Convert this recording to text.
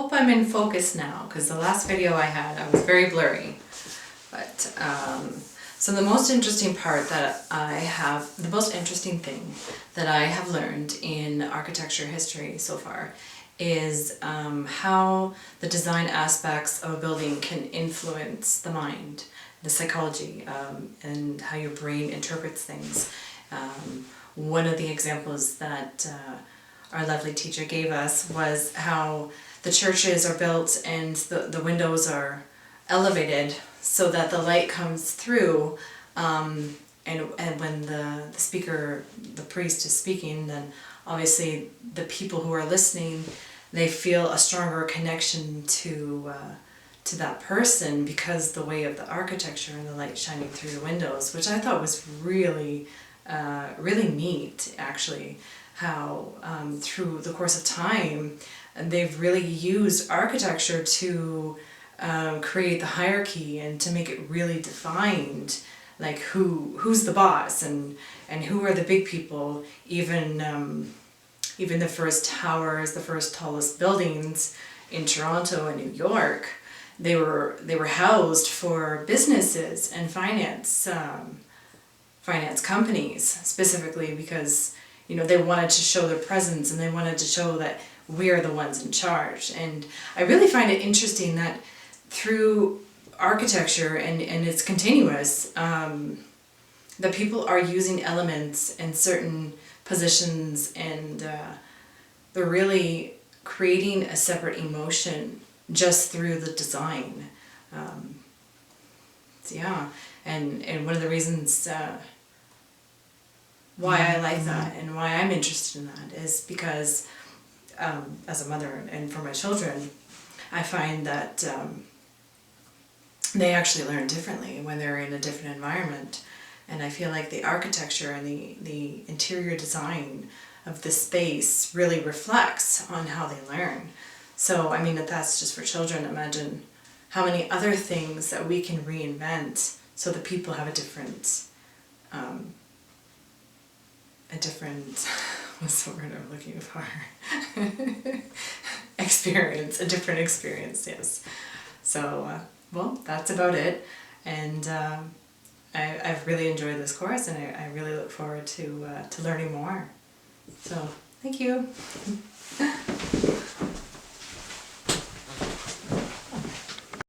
hope I'm in focus now, because the last video I had, I was very blurry. But, so the most interesting part that the most interesting thing that I have learned in architecture history so far is how the design aspects of a building can influence the mind, the psychology, and how your brain interprets things. One of the examples that our lovely teacher gave us was how the churches are built and the windows are elevated so that the light comes through, and when the priest is speaking, then obviously the people who are listening, they feel a stronger connection to that person because the way of the architecture and the light shining through the windows, which I thought was really neat, actually, how through the course of time they've really used architecture to create the hierarchy and to make it really defined, like who's the boss and who are the big people. Even the first towers, the first tallest buildings in Toronto and New York, they were housed for businesses and finance companies, specifically because they wanted to show their presence and they wanted to show that we are the ones in charge. And I really find it interesting that through architecture, and it's continuous, that people are using elements in certain positions, and they're really creating a separate emotion just through the design. And one of the reasons why I like that and why I'm interested in that is because as a mother and for my children, I find that they actually learn differently when they're in a different environment. And I feel like the architecture and the interior design of the space really reflects on how they learn. So, I mean, if that's just for children, imagine how many other things that we can reinvent so that people have a different, what's the word I'm looking for? A different experience, yes. So, well, that's about it. And I've really enjoyed this course, and I really look forward to learning more. So, thank you.